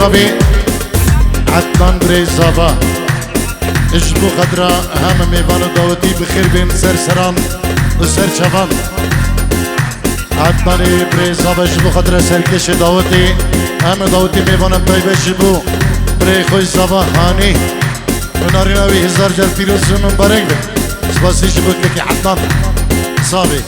صافي عدنان بري صافا اجبو خضرا هم ميوان داوتي بخير بين سرسران وسر شفان عدنان بري صافا اجبو خضرا سركش داوتي هم داوتي ميوان بيبه اجبو بري خوش صافا هاني وناريناوي هزار جل فيروسون مبارك بي سباس اجبو كيكي عدنان صافي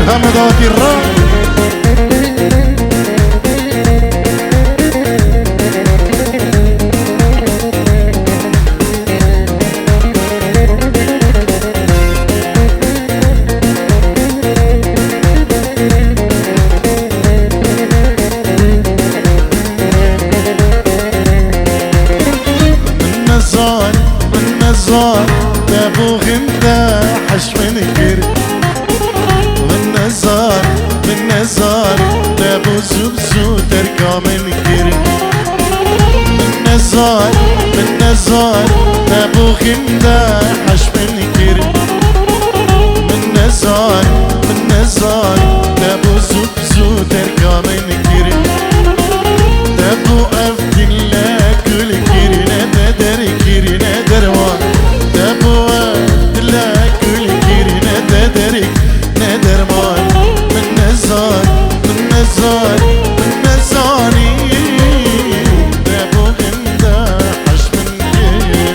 هم داوتي الرام من نزار تابو غندا حش من كير من نزار تابو زبزو تركا من كير من نزار تابو غندا حش من كير من نزار تابو زبزو تركا من كير تابو أفدن لا كل كير ندر كير ندر وان تابو أفدن لا كل كير ندر ندر مان من نزاري تابو غندا حش من كير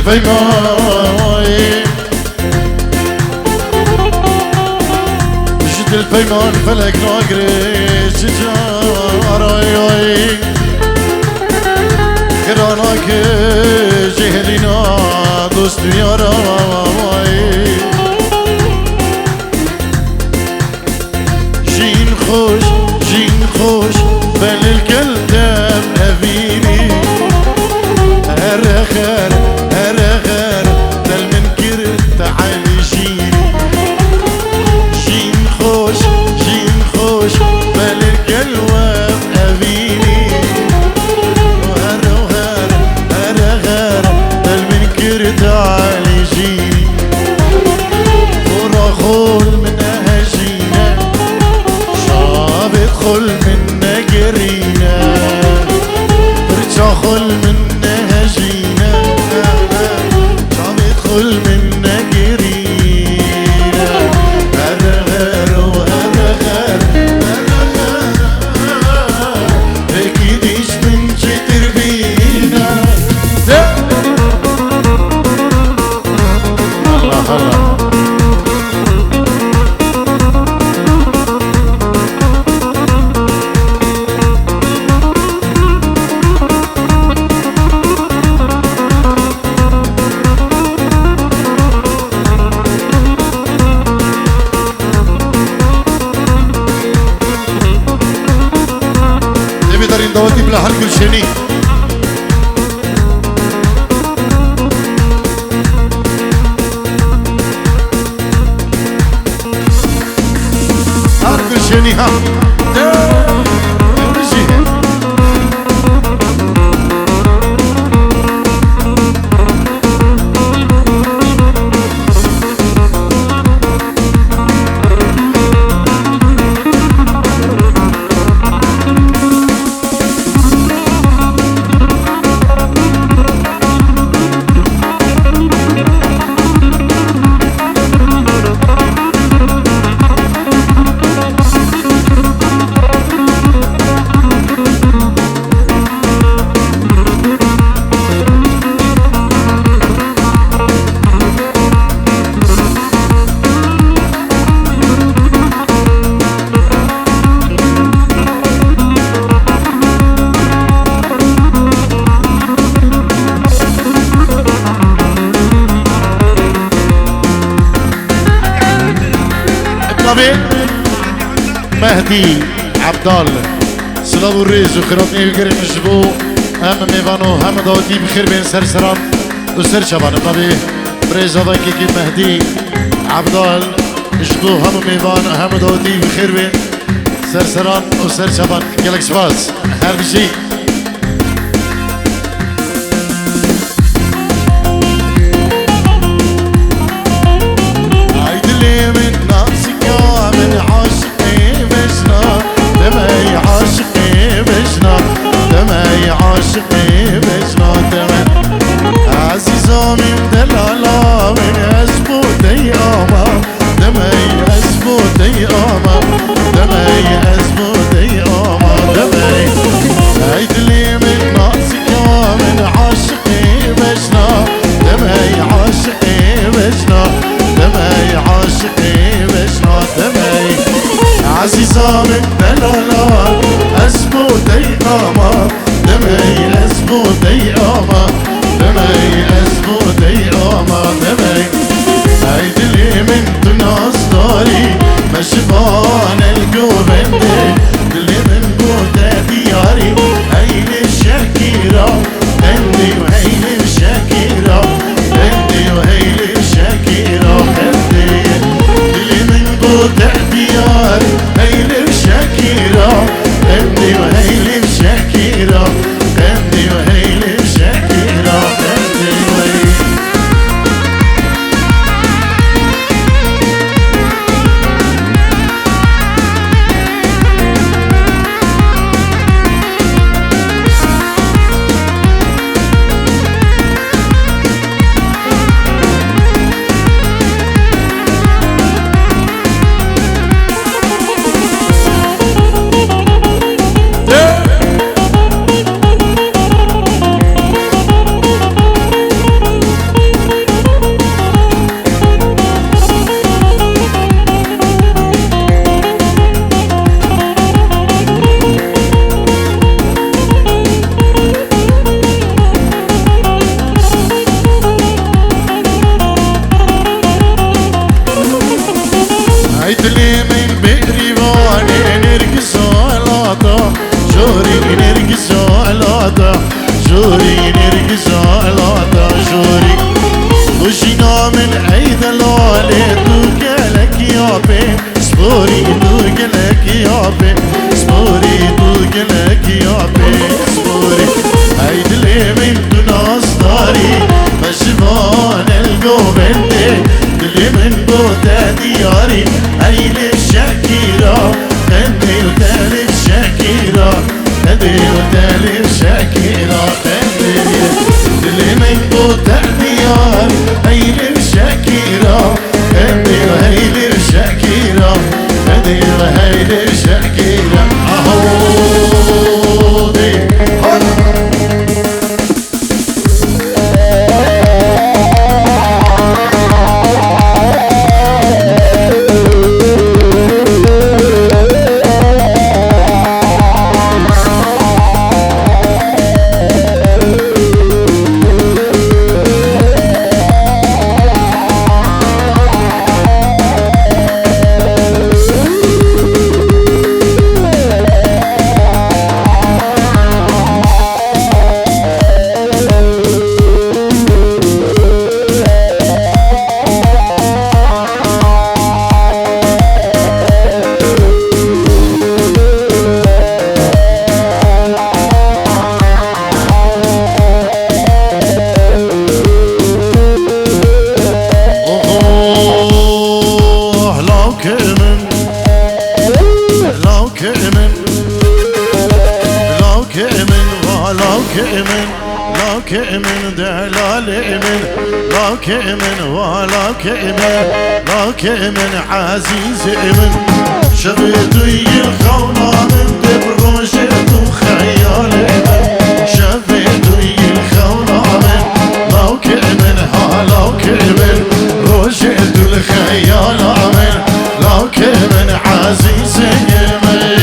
الفيمان جد الفيمان فلك ناقري شجاراي خراناك جهلنا دوست ياراي جين خوش بل الكلام أبيني هرخر دل من كر تعالي جيني گلشنی هر گلشنی هم مهدي عبدال سلام الريز وخيراتني وكريم جبو هم ميفانو هم داوتي بخير بين سرسران وسر شبان طبي بريزا كيكي مهدي عبدال جبو هم ميفان هم داوتي بخير بين سرسران وسر شبان كلك سباس هر بشي عزيزة من دلالة أسبو ديقامة دمي أسبو ديقامة دمي أسبو ديقامة دمي هيدلي من تناس داري مشبان القوبندي دلي من بوتا دياري هيلي الشاكيرة هندي وهيلي الشاكيرة هندي وهيلي الشاكيرة هندي دلي من بوتا دياري هيلي الشاكيرة هندي وهيلي الشاكيرة هندي وهيلي الشاكيرة هندي وهيلي من لك من دلال من لك من ولك من لك من عزيز من شفيتي الخونة من دبروشت وخيال من شفيتي الخونة من لك من هالك من روشت الخيال من لك من عزيز من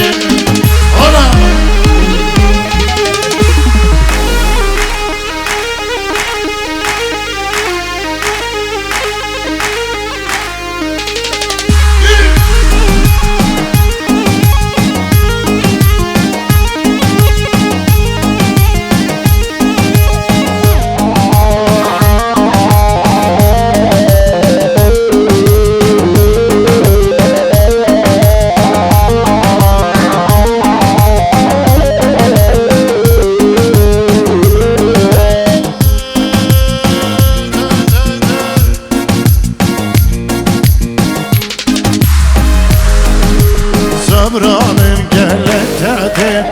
صبرا من قلتاتي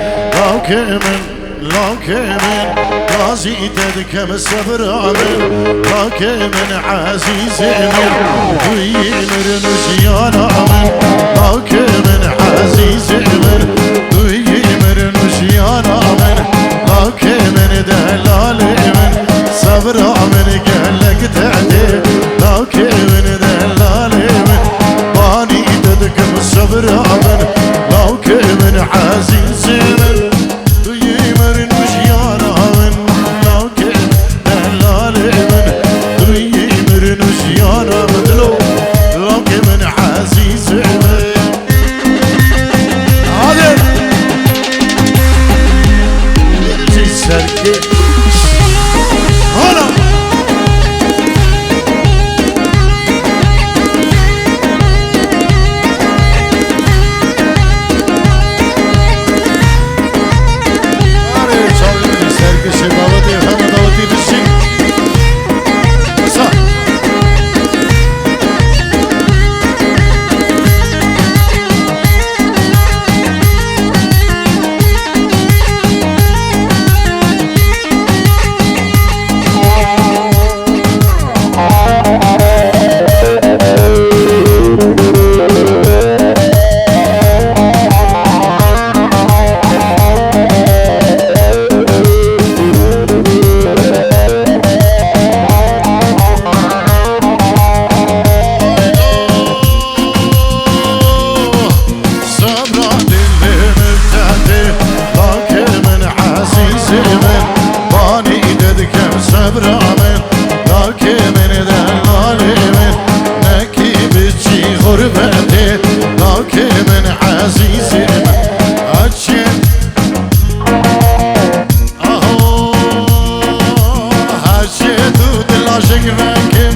لك من راسي تدكم صبرا من لك من عزيز من ويمر نشيانا من لك من عزيز من ويمر نشيانا من لك من دلال من صبرا من قلتاتي لك من دلال من باني تدكم صبرا من لك من عزيز من ويمر نشيانا من لك دلال من ويمر نشيانا من لك من عزيز من عادل سركي هلا صبرا من لك من دلال من نكي بجي غربتي لك من عزيز من عجل اهو هجيتو دل عشق منك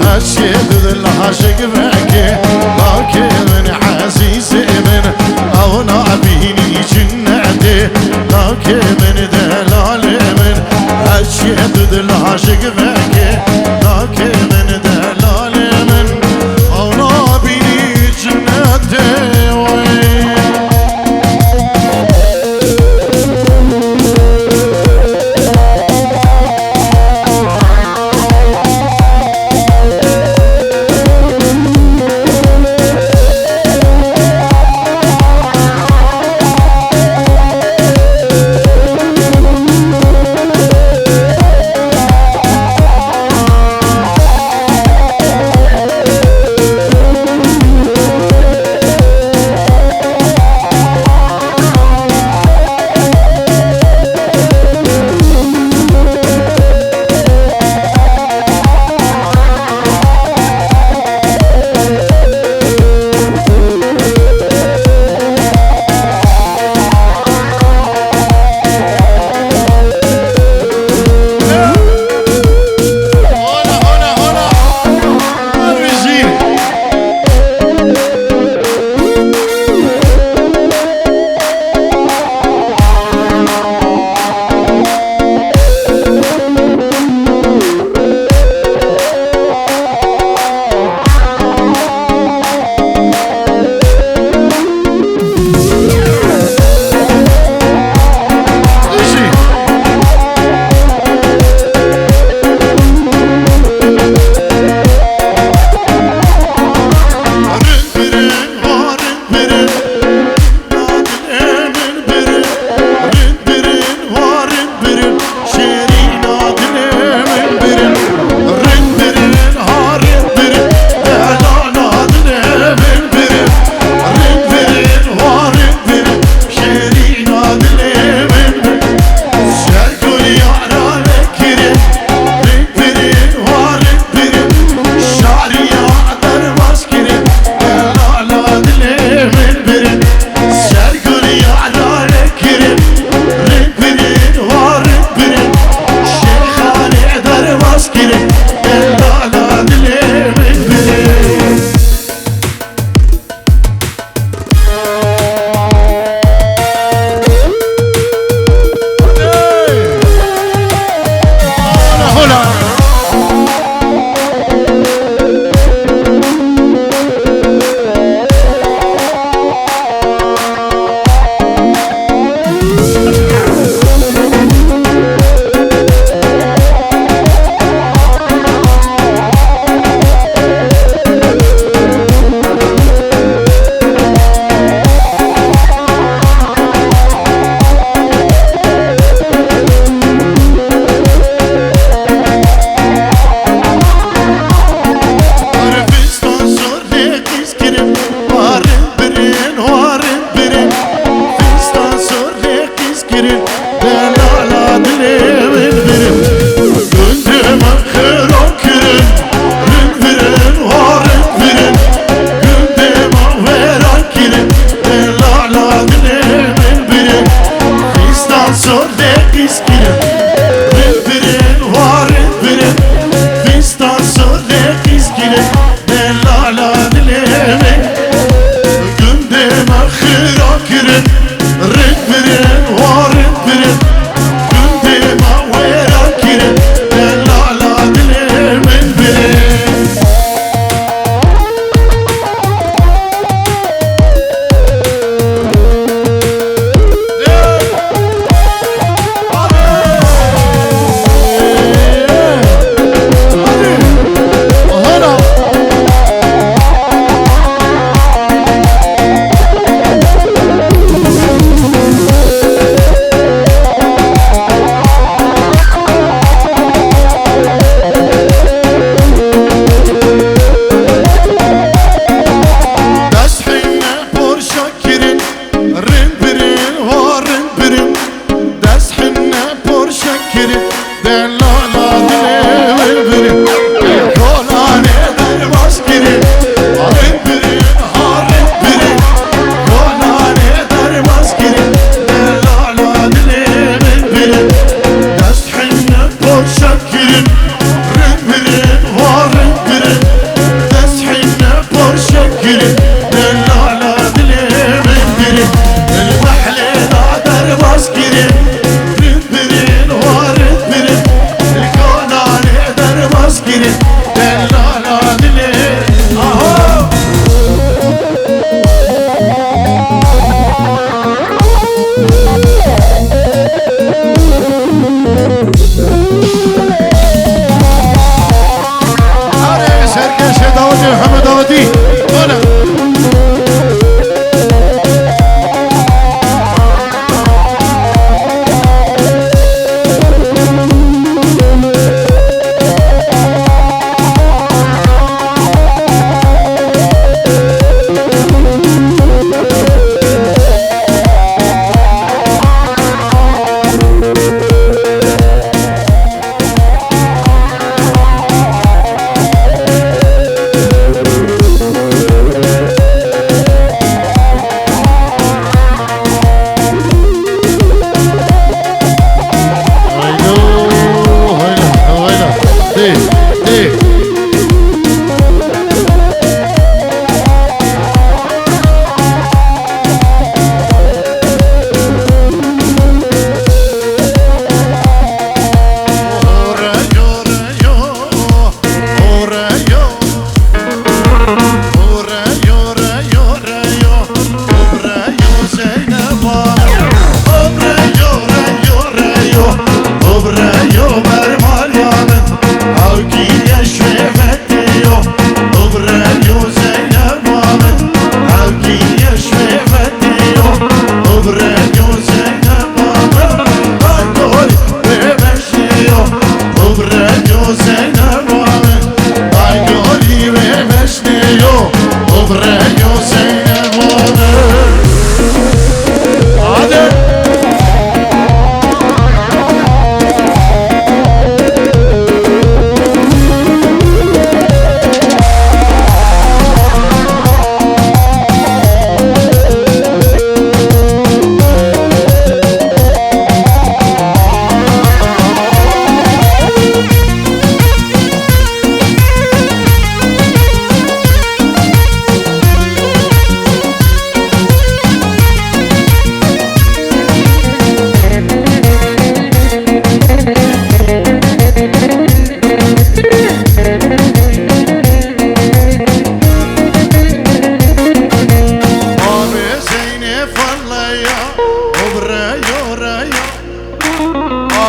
هجيتو دل عشق منك لك من عزيز من او نعبيني جنتي لك من دلال من أشهد العاشق فيك لك من دلال من أو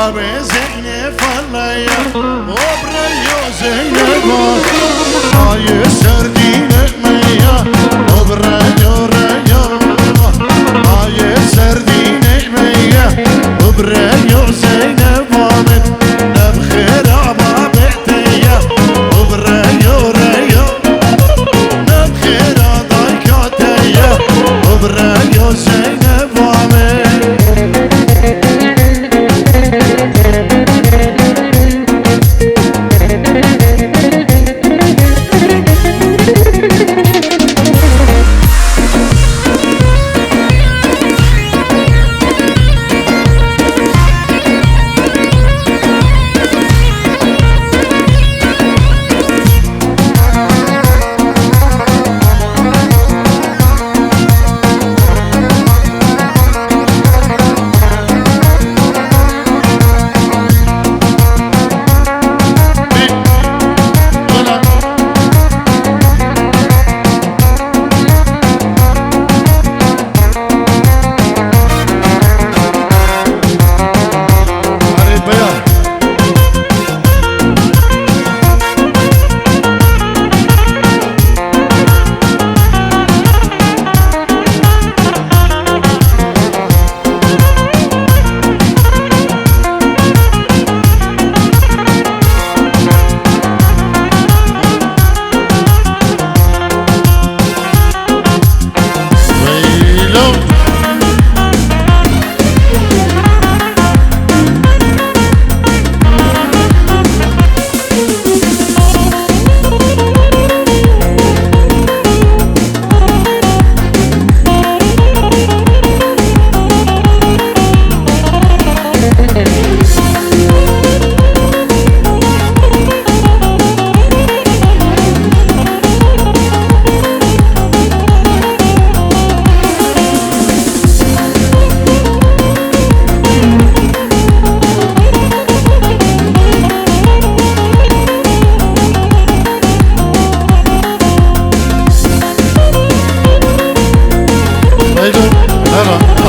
بابي زينب الله يا وبريو زينب هاي سردينة ميا وبريو ريو هاي سردينة ميا وبريو زينب من نبخير ما بعتيا وبريو ريو نبخير ضيكاتيا وبريو زينب من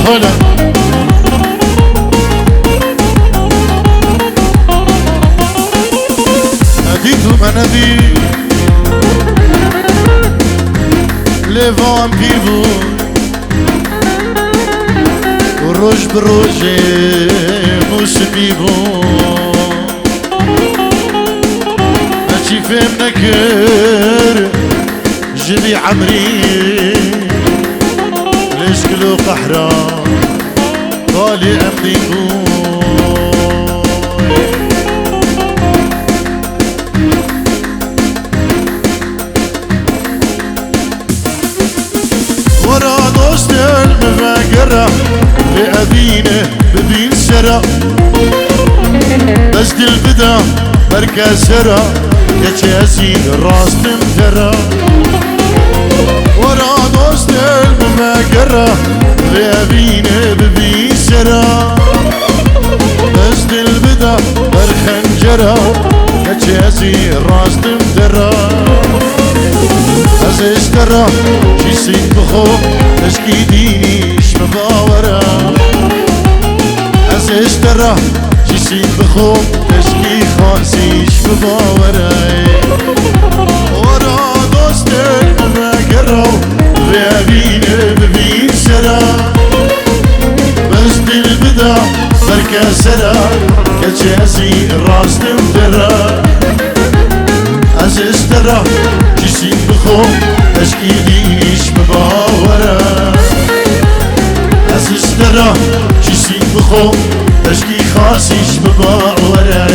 هلا ناديت منادي les vents en pivot rouge بروج مش بيبو ماشي فهم نكر جبي عمري ليش كلو قحرة طالي أمديكو ورا دوست المفاقرة لأبينه ببين سرا بس دي البدا مركز سرا كتاسي راس تمترا ورا دوست المفاقرة لأبينه ببين سرا بس دي البدا مرخنجرا كتاسي راس تمترا از اشترا شي سين بخو تشكي ديني اش مباورا از اشترا شي سين بخو تشكي خالصي اش مباورا ورا دوست المفاقرة بيابين ببين سرا بس دي البدا مركز سرا كتشاسي راس تمترا از اشترا جسيم بخو تشكيليش مباورة از اشترا جسيم بخو تشكي خاصيش مباورة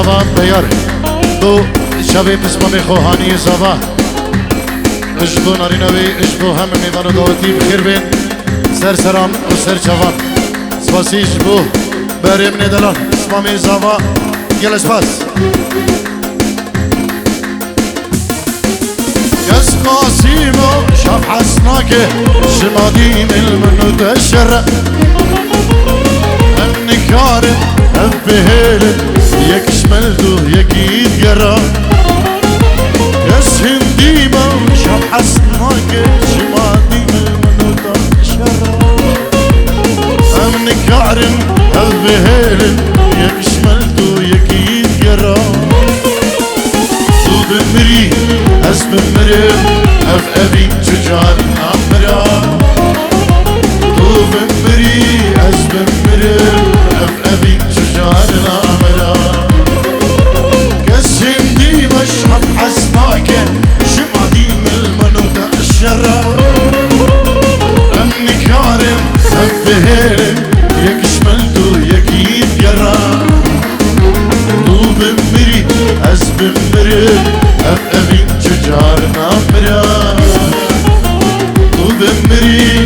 زبان بیار دو شبه بسمه میخواهانی زبان اشبو نارینوی اشبو هم میوان و داوتی بخیر بین سر سرام و سر چوان سپاسی اشبو بریم ندلان اسمامی زبان گل سپاس يس قاسيمو شاف حسناك شمادي من المنو تشرق النكار هبهيل يك شملدو يك يتقرا يس هنديمو شاف حسناك شمادي من المنو تشرق النكار هبهيل يك شملدو يك يتقرا بمري از بمرم اف ابي تجار امرا تو بمري از بمرم اف ابي تجار امرا قسم دي مشرب حسناك شمادي من المنوطة الشرا اني كارم افهرم يك شملتو يك يتقرا تو بمري از بمرم اف ابي تجار امرا تو بمري